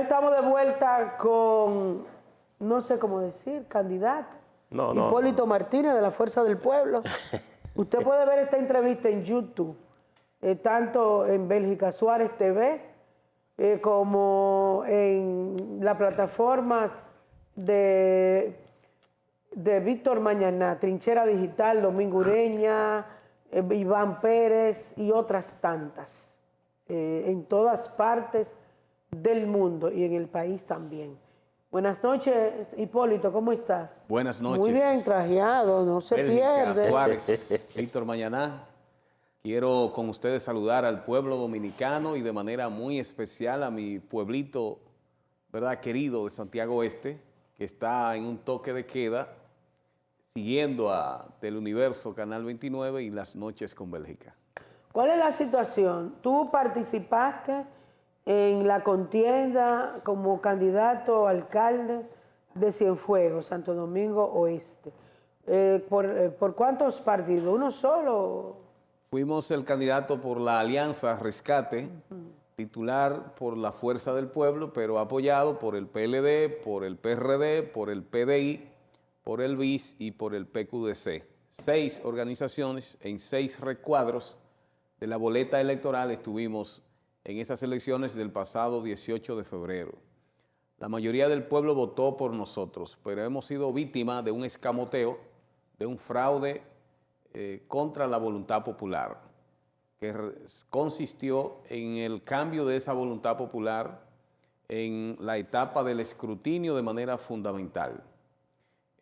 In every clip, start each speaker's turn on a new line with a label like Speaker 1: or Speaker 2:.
Speaker 1: estamos de vuelta con, no sé cómo decir, candidato. Hipólito Martínez de la Fuerza del Pueblo. Usted puede ver esta entrevista en YouTube, tanto en Bélgica Suárez TV, como en la plataforma de Víctor Mañaná, Trinchera Digital, Domingo Ureña, Iván Pérez y otras tantas, en todas partes del mundo y en el país también. Buenas noches, Hipólito, ¿cómo estás?
Speaker 2: Buenas noches.
Speaker 1: Muy bien trajeado, no se
Speaker 2: Bélgica,
Speaker 1: pierde.
Speaker 2: Suárez, Víctor Mañaná. Quiero con ustedes saludar al pueblo dominicano y de manera muy especial a mi pueblito, ¿verdad?, querido de Santiago Oeste, que está en un toque de queda, siguiendo a Teleuniverso Canal 29 y Las Noches con Bélgica.
Speaker 1: ¿Cuál es la situación? ¿Tú participaste en la contienda como candidato a alcalde de Cienfuegos, Santo Domingo Oeste? ¿Por cuántos partidos? ¿Uno solo?
Speaker 2: Fuimos el candidato por la Alianza Rescate, titular por la Fuerza del Pueblo, pero apoyado por el PLD, por el PRD, por el PDI, por el BIS y por el PQDC. 6 organizaciones en 6 recuadros de la boleta electoral estuvimos en esas elecciones del pasado 18 de febrero. La mayoría del pueblo votó por nosotros, pero hemos sido víctimas de un escamoteo, de un fraude contra la voluntad popular, que consistió en el cambio de esa voluntad popular en la etapa del escrutinio de manera fundamental.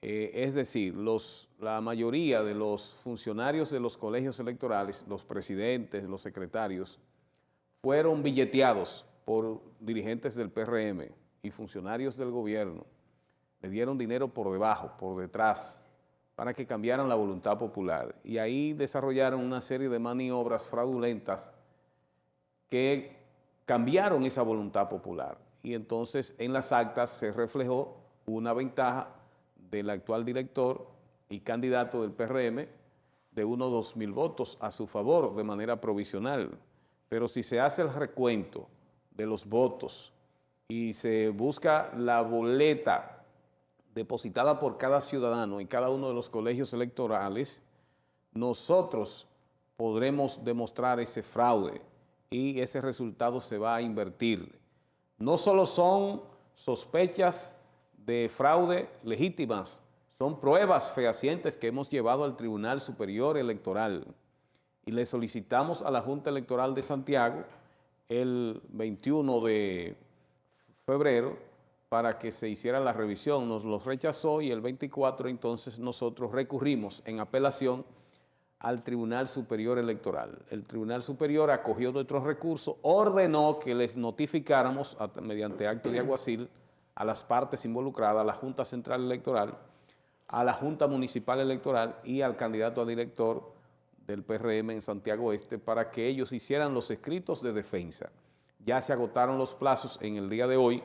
Speaker 2: Es decir, la mayoría de los funcionarios de los colegios electorales, los presidentes, los secretarios, fueron billeteados por dirigentes del PRM y funcionarios del gobierno. Le dieron dinero por debajo, por detrás, para que cambiaran la voluntad popular. Y ahí desarrollaron una serie de maniobras fraudulentas que cambiaron esa voluntad popular. Y entonces en las actas se reflejó una ventaja del actual director y candidato del PRM de unos 2,000 votos a su favor de manera provisional. Pero si se hace el recuento de los votos y se busca la boleta depositada por cada ciudadano en cada uno de los colegios electorales, nosotros podremos demostrar ese fraude y ese resultado se va a invertir. No solo son sospechas de fraude legítimas, son pruebas fehacientes que hemos llevado al Tribunal Superior Electoral y le solicitamos a la Junta Electoral de Santiago el 21 de febrero para que se hiciera la revisión. Nos los rechazó y el 24 entonces nosotros recurrimos en apelación al Tribunal Superior Electoral. El Tribunal Superior acogió nuestros recursos, ordenó que les notificáramos mediante acto de alguacil a las partes involucradas, a la Junta Central Electoral, a la Junta Municipal Electoral y al candidato a director del PRM en Santiago Oeste para que ellos hicieran los escritos de defensa. Ya se agotaron los plazos en el día de hoy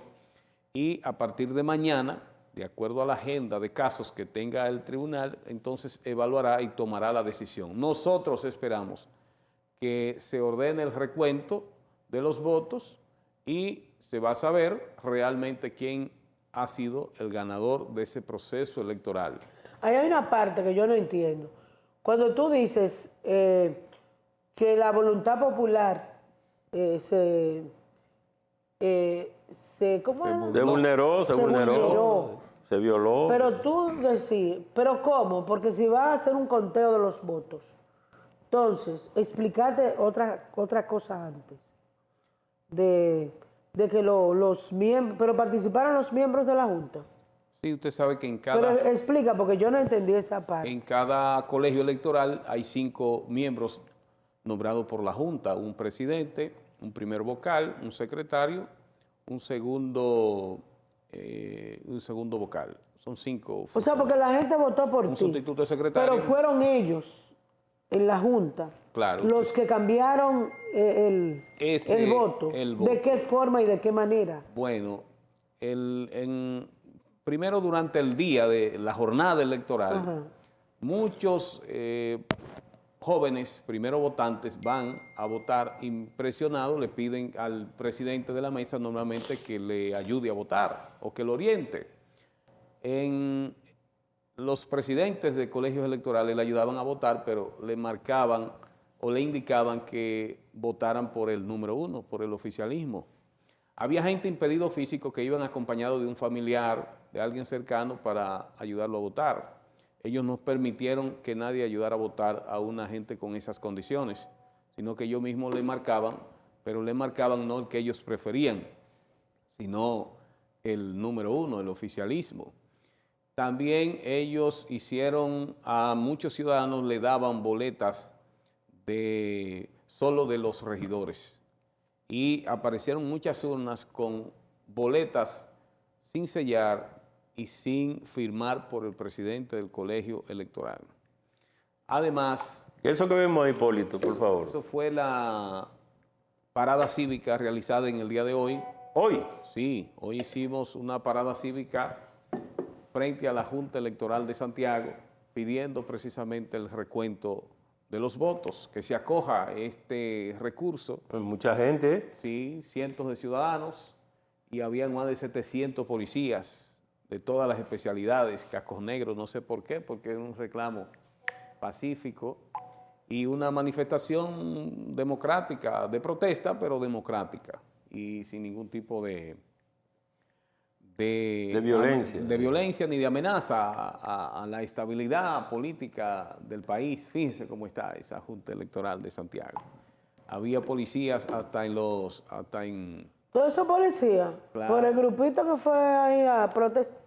Speaker 2: y a partir de mañana, de acuerdo a la agenda de casos que tenga el tribunal, entonces evaluará y tomará la decisión. Nosotros esperamos que se ordene el recuento de los votos y se va a saber realmente quién ha sido el ganador de ese proceso electoral.
Speaker 1: Ahí hay una parte que yo no entiendo. Cuando tú dices que la voluntad popular se vulneró.
Speaker 3: Se violó.
Speaker 1: Pero tú decís, ¿pero cómo? Porque si va a hacer un conteo de los votos, entonces, explícate otra cosa antes, de que los miembros, pero participaron los miembros de la Junta.
Speaker 2: Sí, usted sabe que en cada...
Speaker 1: Pero explica, porque yo no entendí esa parte.
Speaker 2: En cada colegio electoral hay 5 miembros nombrados por la Junta, un presidente, un primer vocal, un secretario, un segundo vocal. Son 5.
Speaker 1: O sea, porque la gente votó por ti.
Speaker 2: Un sustituto de secretario.
Speaker 1: Pero fueron ellos, en la Junta,
Speaker 2: claro,
Speaker 1: los que cambiaron el voto. ¿De qué forma y de qué manera?
Speaker 2: Bueno, primero durante el día de la jornada electoral, muchos jóvenes, primero votantes, van a votar impresionados, le piden al presidente de la mesa normalmente que le ayude a votar o que lo oriente. Los presidentes de colegios electorales le ayudaban a votar, pero le marcaban o le indicaban que votaran por el número 1, por el oficialismo. Había gente impedido físico que iban acompañados de un familiar, de alguien cercano, para ayudarlo a votar. Ellos no permitieron que nadie ayudara a votar a una gente con esas condiciones, sino que ellos mismos le marcaban, pero le marcaban no el que ellos preferían, sino el número 1, el oficialismo. También ellos hicieron, a muchos ciudadanos le daban boletas solo de los regidores. Y aparecieron muchas urnas con boletas sin sellar y sin firmar por el presidente del colegio electoral. Además...
Speaker 3: Eso que vemos ahí, Hipólito, por favor.
Speaker 2: Eso fue la parada cívica realizada en el día de hoy.
Speaker 3: ¿Hoy?
Speaker 2: Sí, hoy hicimos una parada cívica frente a la Junta Electoral de Santiago, pidiendo precisamente el recuento de los votos, que se acoja este recurso.
Speaker 3: Pues mucha gente, ¿eh?
Speaker 2: Sí, cientos de ciudadanos, y habían más de 700 policías de todas las especialidades, cascos negros, no sé por qué, porque era un reclamo pacífico y una manifestación democrática, de protesta, pero democrática, y sin ningún tipo de
Speaker 3: violencia.
Speaker 2: De violencia ni de amenaza a la estabilidad política del país. Fíjense cómo está esa Junta Electoral de Santiago. Había policías hasta en
Speaker 1: ¿Todos esos policías?
Speaker 2: Claro.
Speaker 1: Por el grupito que fue ahí a protestar.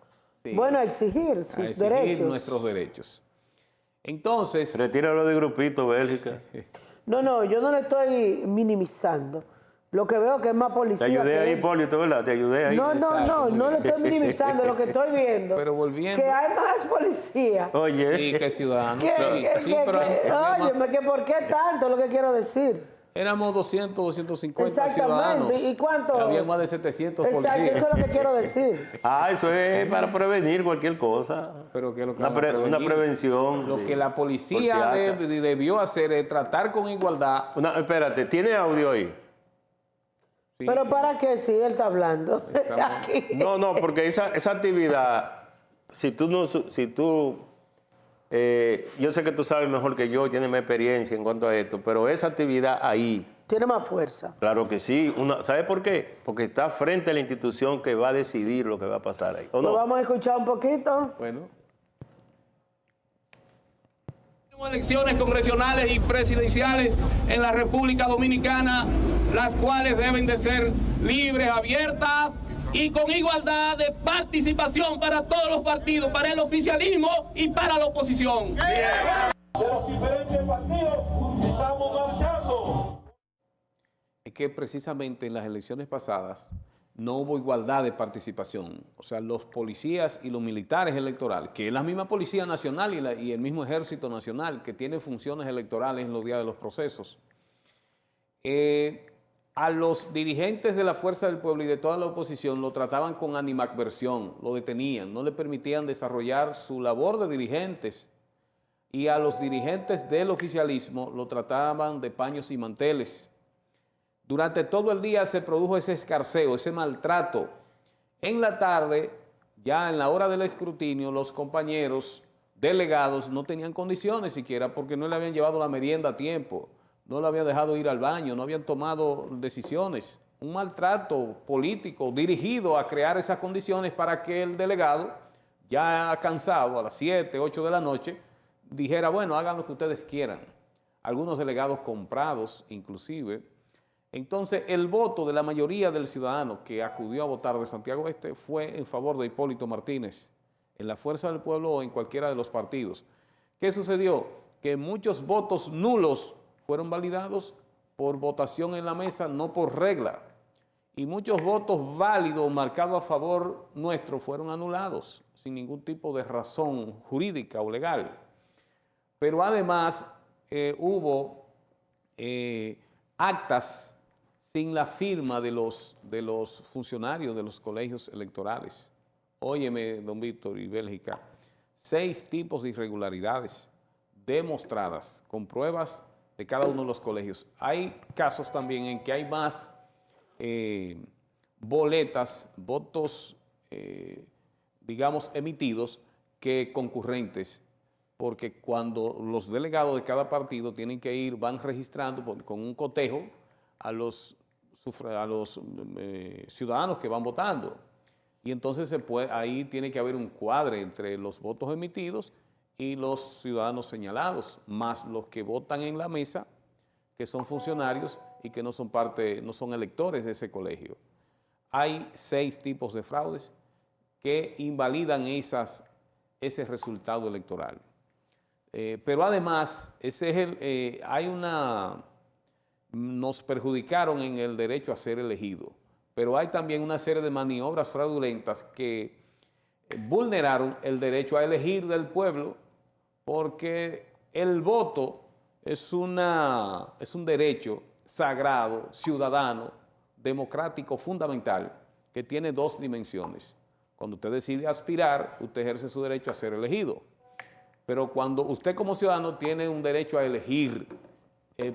Speaker 2: Sí,
Speaker 1: bueno, a exigir sus derechos.
Speaker 2: Nuestros derechos. Entonces...
Speaker 3: Retíralo de grupito, Bélgica.
Speaker 1: No, yo no le estoy minimizando. Lo que veo que es más policía.
Speaker 3: Te ayudé ahí, Hipólito, ¿verdad? Te ayudé ahí.
Speaker 1: No le estoy minimizando. Lo que estoy viendo.
Speaker 2: Pero volviendo...
Speaker 1: Que hay más policía.
Speaker 3: Oye.
Speaker 2: Sí, que ciudadanos.
Speaker 1: Óyeme, que ¿por qué tanto? Lo que quiero decir.
Speaker 2: Éramos 200, 250 ciudadanos.
Speaker 1: ¿Y cuántos?
Speaker 2: Había más de 700
Speaker 1: Exacto,
Speaker 2: policías.
Speaker 1: eso es lo que quiero decir.
Speaker 3: Eso es para prevenir cualquier cosa.
Speaker 2: Pero que lo que
Speaker 3: una prevención.
Speaker 2: Lo que la policía debió hacer es tratar con igualdad.
Speaker 3: Espérate, ¿tiene audio ahí?
Speaker 2: Sí.
Speaker 1: ¿Pero para qué? Si él está hablando. Aquí.
Speaker 3: No, porque esa actividad, yo sé que tú sabes mejor que yo, tienes más experiencia en cuanto a esto, pero esa actividad ahí...
Speaker 1: Tiene más fuerza.
Speaker 3: Claro que sí. ¿Sabe por qué? Porque está frente a la institución que va a decidir lo que va a pasar ahí. ¿O no?
Speaker 1: Vamos a escuchar un poquito.
Speaker 2: Bueno.
Speaker 4: Elecciones congresionales y presidenciales en la República Dominicana, las cuales deben de ser libres, abiertas y con igualdad de participación para todos los partidos, para el oficialismo y para la oposición.
Speaker 5: De los diferentes partidos estamos marchando.
Speaker 2: Es que precisamente en las elecciones pasadas no hubo igualdad de participación. O sea, los policías y los militares electorales, que es la misma Policía Nacional y el mismo Ejército Nacional, que tiene funciones electorales en los días de los procesos, a los dirigentes de la Fuerza del Pueblo y de toda la oposición lo trataban con animadversión, lo detenían, no le permitían desarrollar su labor de dirigentes, y a los dirigentes del oficialismo lo trataban de paños y manteles. Durante todo el día se produjo ese escarceo, ese maltrato. En la tarde, ya en la hora del escrutinio, los compañeros delegados no tenían condiciones siquiera porque no le habían llevado la merienda a tiempo, no le habían dejado ir al baño, no habían tomado decisiones. Un maltrato político dirigido a crear esas condiciones para que el delegado, ya cansado a las 7, 8 de la noche, dijera, bueno, hagan lo que ustedes quieran. Algunos delegados comprados, inclusive. Entonces, el voto de la mayoría del ciudadano que acudió a votar de Santiago Este fue en favor de Hipólito Martínez, en la Fuerza del Pueblo o en cualquiera de los partidos. ¿Qué sucedió? Que muchos votos nulos fueron validados por votación en la mesa, no por regla. Y muchos votos válidos marcados a favor nuestro fueron anulados, sin ningún tipo de razón jurídica o legal. Pero además hubo actas sin la firma de los funcionarios de los colegios electorales. Óyeme, don Víctor y Bélgica, 6 tipos de irregularidades, demostradas, con pruebas de cada uno de los colegios. Hay casos también en que hay más boletas, votos, digamos, emitidos que concurrentes, porque cuando los delegados de cada partido tienen que ir, van registrando con un cotejo a los ciudadanos que van votando. Y entonces ahí tiene que haber un cuadre entre los votos emitidos y los ciudadanos señalados, más los que votan en la mesa, que son funcionarios y que no son electores de ese colegio. Hay 6 tipos de fraudes que invalidan ese resultado electoral. Pero además, nos perjudicaron en el derecho a ser elegido, pero hay también una serie de maniobras fraudulentas que vulneraron el derecho a elegir del pueblo, porque el voto es un derecho sagrado, ciudadano, democrático, fundamental, que tiene 2 dimensiones. Cuando usted decide aspirar, usted ejerce su derecho a ser elegido. Pero cuando usted como ciudadano tiene un derecho a elegir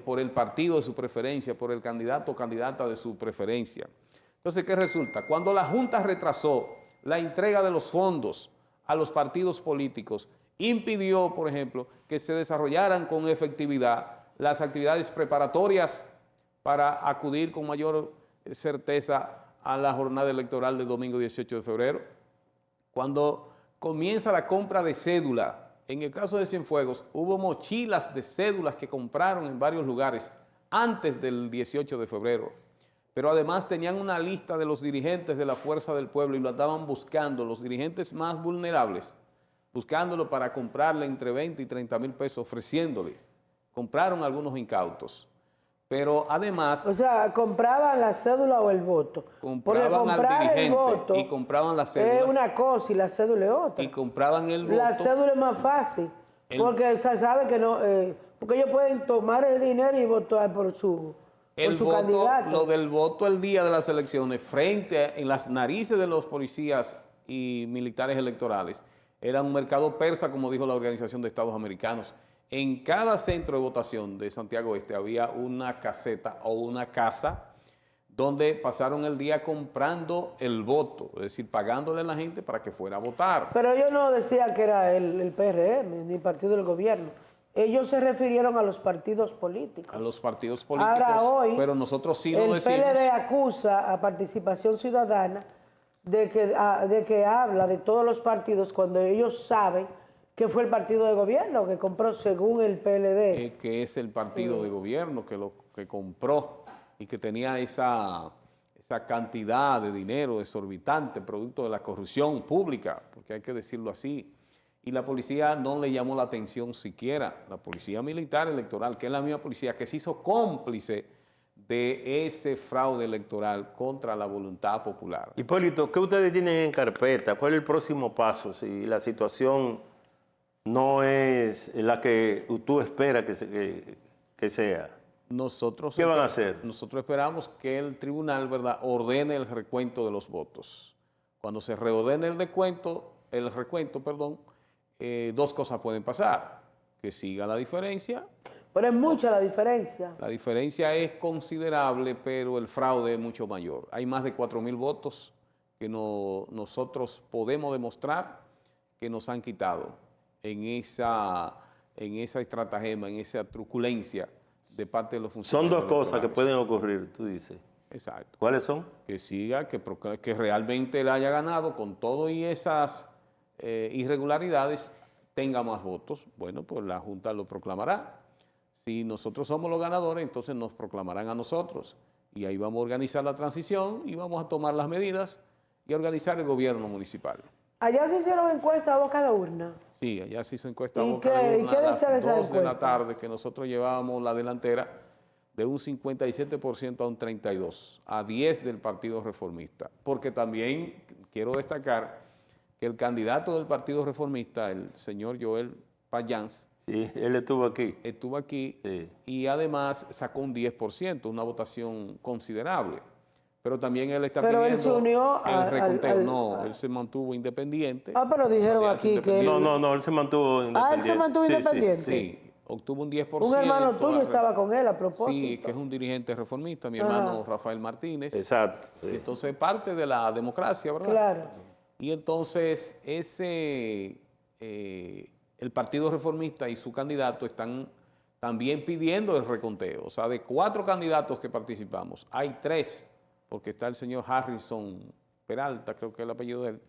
Speaker 2: por el partido de su preferencia, por el candidato o candidata de su preferencia. Entonces, ¿qué resulta? Cuando la Junta retrasó la entrega de los fondos a los partidos políticos, impidió, por ejemplo, que se desarrollaran con efectividad las actividades preparatorias para acudir con mayor certeza a la jornada electoral del domingo 18 de febrero. Cuando comienza la compra de cédula, en el caso de Cienfuegos, hubo mochilas de cédulas que compraron en varios lugares antes del 18 de febrero, pero además tenían una lista de los dirigentes de la Fuerza del Pueblo y lo andaban buscando, los dirigentes más vulnerables, buscándolo para comprarle entre 20 y 30 mil pesos, ofreciéndole. Compraron algunos incautos. Pero además... O
Speaker 1: sea, ¿compraban la cédula o el voto?
Speaker 2: Compraban al dirigente el voto y compraban la cédula.
Speaker 1: Es una cosa y la cédula es otra.
Speaker 2: Y compraban el voto.
Speaker 1: La cédula es más fácil, porque se sabe que no... porque ellos pueden tomar el dinero y votar por su candidato.
Speaker 2: Lo del voto el día de las elecciones, en las narices de los policías y militares electorales, era un mercado persa, como dijo la Organización de Estados Americanos. En cada centro de votación de Santiago Este había una caseta o una casa donde pasaron el día comprando el voto, es decir, pagándole a la gente para que fuera a votar.
Speaker 1: Pero ellos no decían que era el PRM, ni partido del gobierno. Ellos se refirieron a los partidos políticos.
Speaker 2: A los partidos políticos,
Speaker 1: ahora, hoy,
Speaker 2: pero nosotros sí lo decimos.
Speaker 1: El PLD acusa a Participación Ciudadana de que habla de todos los partidos cuando ellos saben que fue el partido de gobierno que compró según el PLD.
Speaker 2: Que es el partido de gobierno que compró y que tenía esa cantidad de dinero exorbitante, producto de la corrupción pública, porque hay que decirlo así. Y la policía no le llamó la atención siquiera, la policía militar electoral, que es la misma policía que se hizo cómplice de ese fraude electoral contra la voluntad popular.
Speaker 3: Hipólito, ¿qué ustedes tienen en carpeta? ¿Cuál es el próximo paso si la situación no es la que tú esperas que sea? ¿Qué van a hacer?
Speaker 2: Nosotros esperamos que el tribunal, ¿verdad?, ordene el recuento de los votos. Cuando se reordene el recuento, dos cosas pueden pasar. Que siga la diferencia.
Speaker 1: Pero es mucha la diferencia.
Speaker 2: La diferencia es considerable, pero el fraude es mucho mayor. Hay más de 4.000 votos que nosotros podemos demostrar que nos han quitado en esa estratagema, en esa truculencia de parte de los funcionarios.
Speaker 3: Son dos cosas que pueden ocurrir, tú dices.
Speaker 2: Exacto.
Speaker 3: ¿Cuáles son?
Speaker 2: Que siga, que realmente él haya ganado con todo y esas irregularidades, tenga más votos. Bueno, pues la Junta lo proclamará. Si nosotros somos los ganadores, entonces nos proclamarán a nosotros. Y ahí vamos a organizar la transición y vamos a tomar las medidas y a organizar el gobierno municipal.
Speaker 1: ¿Allá se hicieron encuestas a boca de urna?
Speaker 2: Sí, allá se hizo encuesta a boca de urna a las 2 de la tarde, que nosotros llevábamos la delantera de un 57% a un 32%, a 10 del Partido Reformista. Porque también quiero destacar que el candidato del Partido Reformista, el señor Joel Payans,
Speaker 3: sí, él estuvo aquí.
Speaker 2: Estuvo aquí,
Speaker 3: sí.
Speaker 2: Y además sacó un 10%, una votación considerable. Pero también él está
Speaker 1: pidiendo él se unió
Speaker 2: el reconteo. No, él se mantuvo independiente.
Speaker 1: Pero dijeron aquí que...
Speaker 3: No, él se mantuvo independiente.
Speaker 1: Él se mantuvo independiente.
Speaker 2: Sí. obtuvo un 10%.
Speaker 1: Un hermano tuyo estaba con él a propósito.
Speaker 2: Sí, que es un dirigente reformista, mi hermano Rafael Martínez.
Speaker 3: Exacto. Sí.
Speaker 2: Entonces, parte de la democracia, ¿verdad?
Speaker 1: Claro.
Speaker 2: Y entonces, el Partido Reformista y su candidato están también pidiendo el reconteo. O sea, de 4 candidatos que participamos, hay 3, porque está el señor Harrison Peralta, creo que es el apellido de él,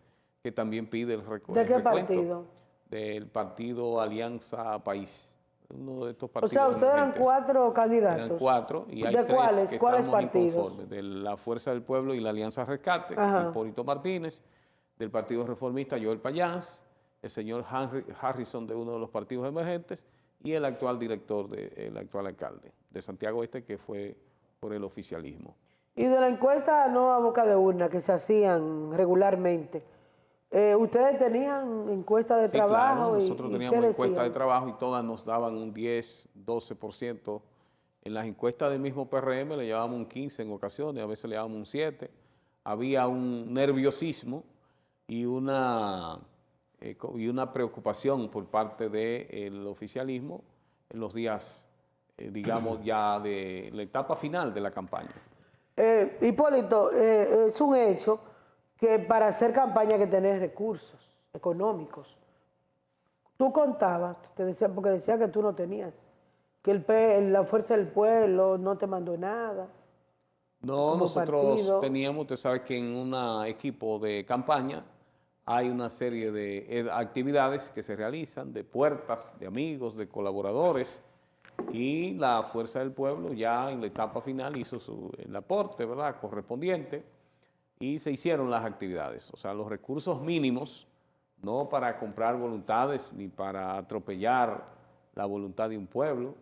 Speaker 2: que también pide el recuento.
Speaker 1: ¿De qué partido?
Speaker 2: Del partido Alianza País. Uno de estos partidos.
Speaker 1: O sea, ustedes eran 4 candidatos.
Speaker 2: Eran 4 y hay
Speaker 1: ¿De
Speaker 2: 3
Speaker 1: cuáles?
Speaker 2: que
Speaker 1: ¿Cuáles
Speaker 2: estamos
Speaker 1: partidos?
Speaker 2: inconformes. De la Fuerza del Pueblo y la Alianza Rescate, Hipólito Martínez, del Partido Reformista Joel Payans, el señor Harrison de uno de los partidos emergentes y el actual director, el actual alcalde de Santiago Este, que fue por el oficialismo.
Speaker 1: Y de la encuesta no a boca de urna que se hacían regularmente, ¿ustedes tenían encuesta de trabajo?
Speaker 2: Claro, nosotros teníamos encuesta de trabajo y todas nos daban un 10, 12%. En las encuestas del mismo PRM le llevábamos un 15 en ocasiones, a veces le llevábamos un 7. Había un nerviosismo y una preocupación por parte del oficialismo en los días, digamos, ya de la etapa final de la campaña.
Speaker 1: Hipólito, es un hecho que para hacer campaña hay que tener recursos económicos. Tú contabas, porque decía que tú no tenías, que la Fuerza del Pueblo no te mandó nada.
Speaker 2: No, nosotros teníamos, usted sabe que en un equipo de campaña hay una serie de actividades que se realizan, de puertas, de amigos, de colaboradores, y la Fuerza del Pueblo ya en la etapa final hizo el aporte, ¿verdad?, correspondiente, y se hicieron las actividades. O sea, los recursos mínimos, no para comprar voluntades ni para atropellar la voluntad de un pueblo,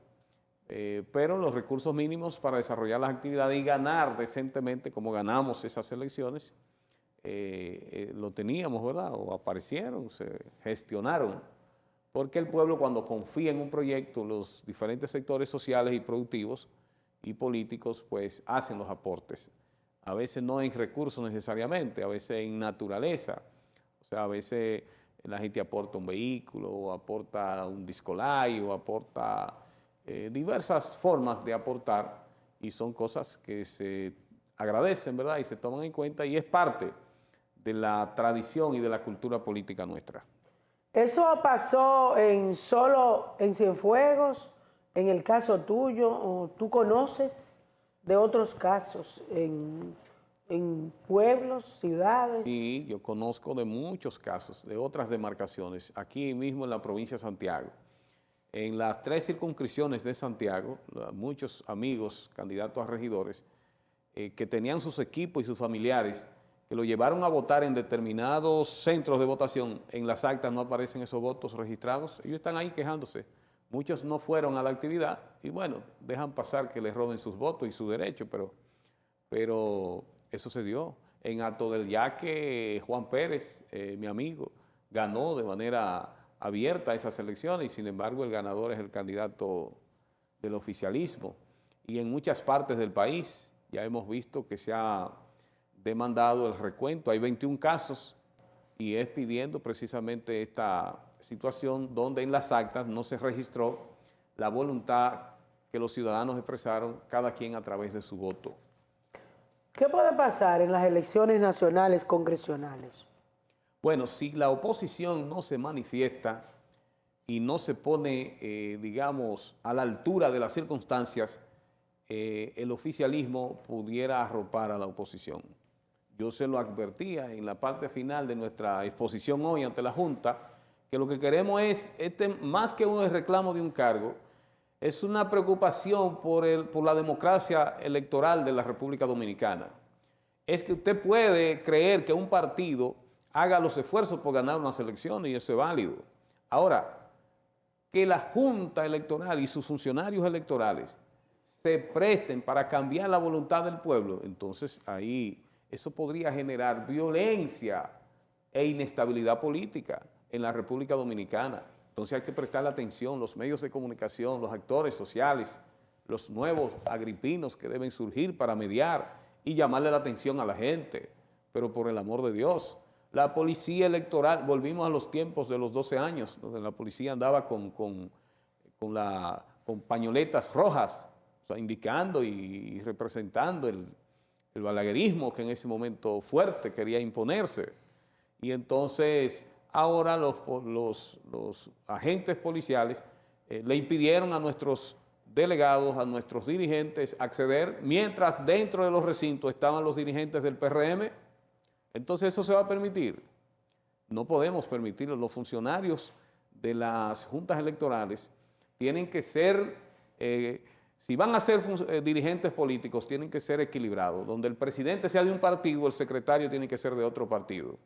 Speaker 2: pero los recursos mínimos para desarrollar las actividades y ganar decentemente como ganamos esas elecciones, lo teníamos, ¿verdad? O aparecieron, se gestionaron, porque el pueblo cuando confía en un proyecto, los diferentes sectores sociales y productivos y políticos, pues hacen los aportes. A veces no en recursos necesariamente, a veces en naturaleza. O sea, a veces la gente aporta un vehículo, o aporta un discolay, o aporta diversas formas de aportar, y son cosas que se agradecen, ¿verdad? Y se toman en cuenta, y es parte de la tradición y de la cultura política nuestra.
Speaker 1: ¿Eso pasó solo en Cienfuegos, en el caso tuyo, o tú conoces de otros casos en pueblos, ciudades?
Speaker 2: Sí, yo conozco de muchos casos, de otras demarcaciones, aquí mismo en la provincia de Santiago. En las 3 circunscripciones de Santiago, muchos amigos, candidatos a regidores, que tenían sus equipos y sus familiares, que lo llevaron a votar en determinados centros de votación, en las actas no aparecen esos votos registrados, ellos están ahí quejándose. Muchos no fueron a la actividad y bueno, dejan pasar que les roben sus votos y su derecho, pero eso se dio. En Alto del Yaque, Juan Pérez, mi amigo, ganó de manera abierta esas elecciones y sin embargo el ganador es el candidato del oficialismo. Y en muchas partes del país ya hemos visto que se ha demandado el recuento. Hay 21 casos y es pidiendo precisamente esta situación donde en las actas no se registró la voluntad que los ciudadanos expresaron, cada quien a través de su voto.
Speaker 1: ¿Qué puede pasar en las elecciones nacionales congresionales?
Speaker 2: Bueno, si la oposición no se manifiesta y no se pone, digamos, a la altura de las circunstancias, el oficialismo pudiera arropar a la oposición. Yo se lo advertía en la parte final de nuestra exposición hoy ante la Junta, que lo que queremos es, más que un reclamo de un cargo, es una preocupación por la democracia electoral de la República Dominicana. Es que usted puede creer que un partido haga los esfuerzos por ganar unas elecciones y eso es válido. Ahora, que la Junta Electoral y sus funcionarios electorales se presten para cambiar la voluntad del pueblo, entonces ahí eso podría generar violencia e inestabilidad política en la República Dominicana. Entonces hay que prestarle atención, los medios de comunicación, los actores sociales, los nuevos agripinos que deben surgir para mediar y llamarle la atención a la gente, pero por el amor de Dios. La policía electoral, volvimos a los tiempos de los 12 años, donde la policía andaba con con pañoletas rojas, o sea, indicando y representando el balaguerismo que en ese momento fuerte quería imponerse. Y entonces ahora los agentes policiales le impidieron a nuestros delegados, a nuestros dirigentes acceder, mientras dentro de los recintos estaban los dirigentes del PRM. Entonces eso se va a permitir. No podemos permitirlo. Los funcionarios de las juntas electorales tienen que ser, si van a ser dirigentes políticos, tienen que ser equilibrados. Donde el presidente sea de un partido, el secretario tiene que ser de otro partido.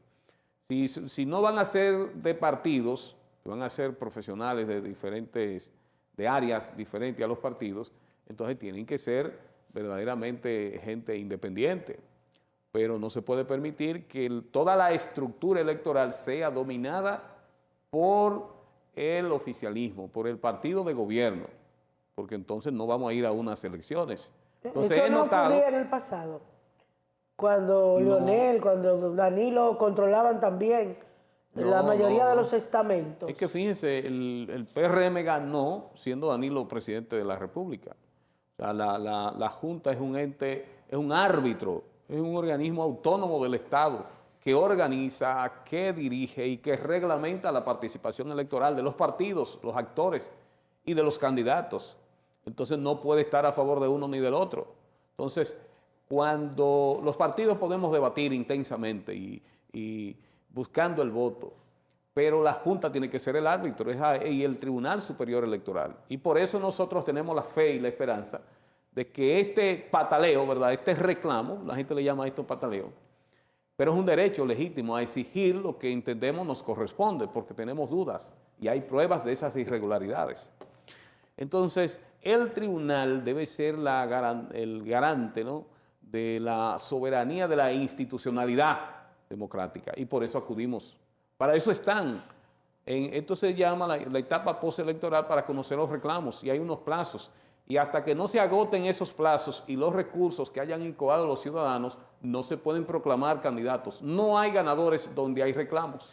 Speaker 2: Si no van a ser de partidos, van a ser profesionales de áreas diferentes a los partidos, entonces tienen que ser verdaderamente gente independiente. Pero no se puede permitir que toda la estructura electoral sea dominada por el oficialismo, por el partido de gobierno, porque entonces no vamos a ir a unas elecciones. Entonces,
Speaker 1: eso no ocurría en el pasado, cuando Leonel, cuando Danilo controlaban también la mayoría de los estamentos.
Speaker 2: Es que fíjense, el PRM ganó siendo Danilo presidente de la República. O sea, la Junta es un ente, es un árbitro, es un organismo autónomo del Estado que organiza, que dirige y que reglamenta la participación electoral de los partidos, los actores y de los candidatos. Entonces no puede estar a favor de uno ni del otro. Entonces, cuando los partidos podemos debatir intensamente y buscando el voto, pero la Junta tiene que ser el árbitro y el Tribunal Superior Electoral. Y por eso nosotros tenemos la fe y la esperanza de que este pataleo, ¿verdad?, este reclamo, la gente le llama esto pataleo, pero es un derecho legítimo a exigir lo que entendemos nos corresponde, porque tenemos dudas y hay pruebas de esas irregularidades. Entonces, el tribunal debe ser el garante, ¿no?, de la soberanía de la institucionalidad democrática, y por eso acudimos. Para eso están. Esto se llama la etapa postelectoral, para conocer los reclamos, y hay unos plazos. Y hasta que no se agoten esos plazos y los recursos que hayan incoado los ciudadanos, no se pueden proclamar candidatos. No hay ganadores donde hay reclamos.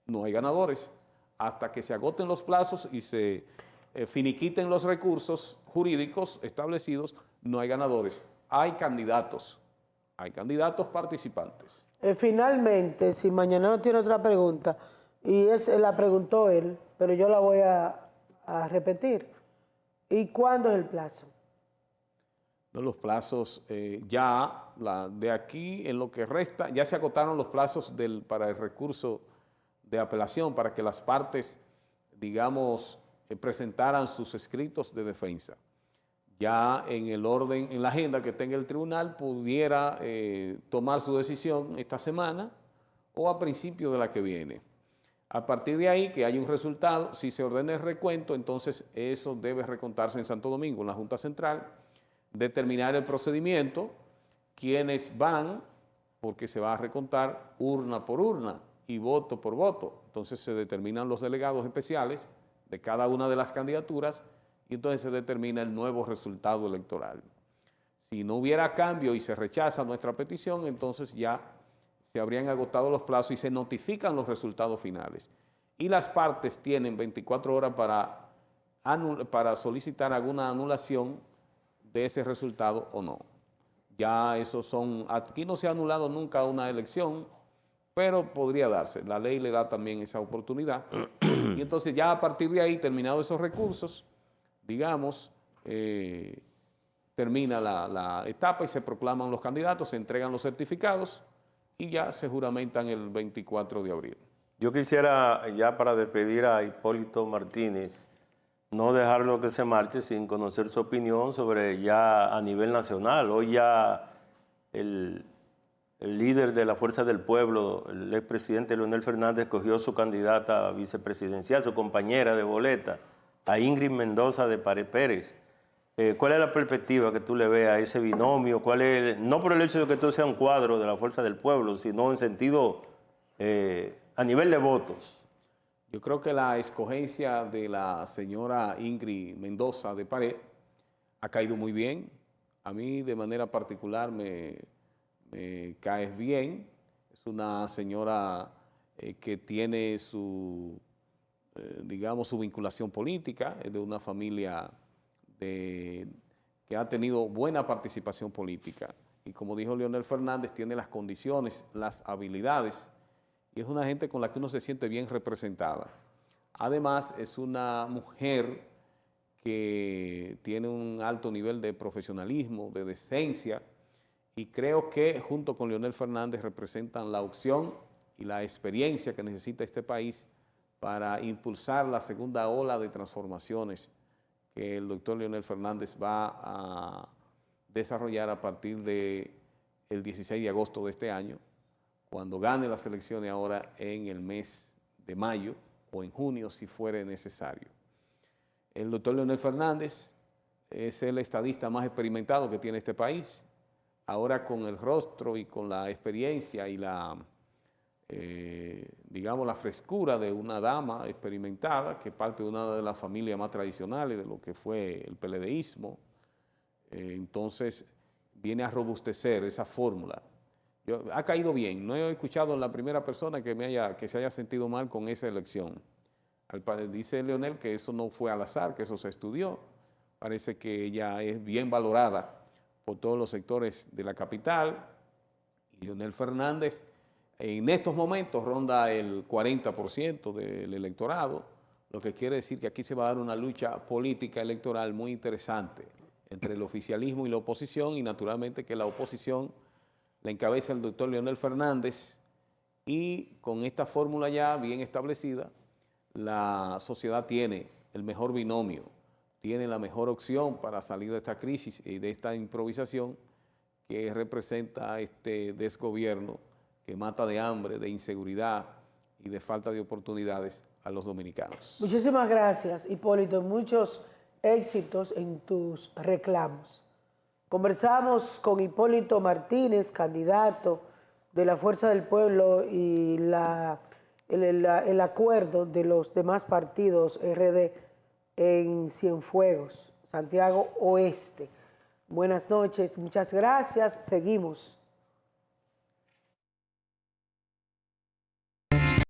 Speaker 2: No hay ganadores. Hasta que se agoten los plazos y se finiquiten los recursos jurídicos establecidos, no hay ganadores. Hay candidatos participantes.
Speaker 1: Finalmente, si mañana no tiene otra pregunta, y la preguntó él, pero yo la voy a repetir. ¿Y cuándo es el plazo?
Speaker 2: No, los plazos de aquí en lo que resta, ya se agotaron los plazos para el recurso de apelación, para que las partes, digamos, presentaran sus escritos de defensa. Ya en el orden, en la agenda que tenga el tribunal, pudiera tomar su decisión esta semana o a principio de la que viene. A partir de ahí, que haya un resultado, si se ordena el recuento, entonces eso debe recontarse en Santo Domingo, en la Junta Central, determinar el procedimiento, quiénes van, porque se va a recontar urna por urna y voto por voto. Entonces se determinan los delegados especiales de cada una de las candidaturas y entonces se determina el nuevo resultado electoral. Si no hubiera cambio y se rechaza nuestra petición, entonces ya se habrían agotado los plazos y se notifican los resultados finales. Y las partes tienen 24 horas para solicitar alguna anulación de ese resultado o no. Ya aquí no se ha anulado nunca una elección, pero podría darse. La ley le da también esa oportunidad. Y entonces ya a partir de ahí, terminados esos recursos, digamos, termina la etapa y se proclaman los candidatos, se entregan los certificados y ya se juramentan el 24 de abril.
Speaker 3: Yo quisiera, ya para despedir a Hipólito Martínez, no dejarlo que se marche sin conocer su opinión sobre ya a nivel nacional. Hoy ya el líder de la Fuerza del Pueblo, el expresidente Leonel Fernández, escogió su candidata vicepresidencial, su compañera de boleta, a Ingrid Mendoza de Pared Pérez. ¿Cuál es la perspectiva que tú le ves a ese binomio? No por el hecho de que esto sea un cuadro de la Fuerza del Pueblo, sino en sentido a nivel de votos.
Speaker 2: Yo creo que la escogencia de la señora Ingrid Mendoza de Pared ha caído muy bien. A mí de manera particular me caes bien. Es una señora que tiene su digamos, su vinculación política, es de una familia que ha tenido buena participación política. Y como dijo Leonel Fernández, tiene las condiciones, las habilidades, y es una gente con la que uno se siente bien representada. Además, es una mujer que tiene un alto nivel de profesionalismo, de decencia, y creo que junto con Leonel Fernández representan la opción y la experiencia que necesita este país para impulsar la segunda ola de transformaciones que el doctor Leonel Fernández va a desarrollar a partir del 16 de agosto de este año, cuando gane las elecciones ahora en el mes de mayo o en junio si fuere necesario. El doctor Leonel Fernández es el estadista más experimentado que tiene este país. Ahora con el rostro y con la experiencia y digamos, la frescura de una dama experimentada que parte de una de las familias más tradicionales de lo que fue el PLDismo, entonces viene a robustecer esa fórmula. Ha caído bien, no he escuchado a la primera persona que se haya sentido mal con esa elección. Dice Leonel que eso no fue al azar, que eso se estudió. Parece que ella es bien valorada por todos los sectores de la capital. Y Leonel Fernández en estos momentos ronda el 40% del electorado, lo que quiere decir que aquí se va a dar una lucha política electoral muy interesante entre el oficialismo y la oposición, y naturalmente que la oposición la encabeza el doctor Leonel Fernández, y con esta fórmula ya bien establecida, la sociedad tiene el mejor binomio, tiene la mejor opción para salir de esta crisis y de esta improvisación que representa este desgobierno que mata de hambre, de inseguridad y de falta de oportunidades a los dominicanos.
Speaker 1: Muchísimas gracias, Hipólito. Muchos éxitos en tus reclamos. Conversamos con Hipólito Martínez, candidato de la Fuerza del Pueblo, y el acuerdo de los demás partidos RD en Cienfuegos, Santiago Oeste. Buenas noches, muchas gracias. Seguimos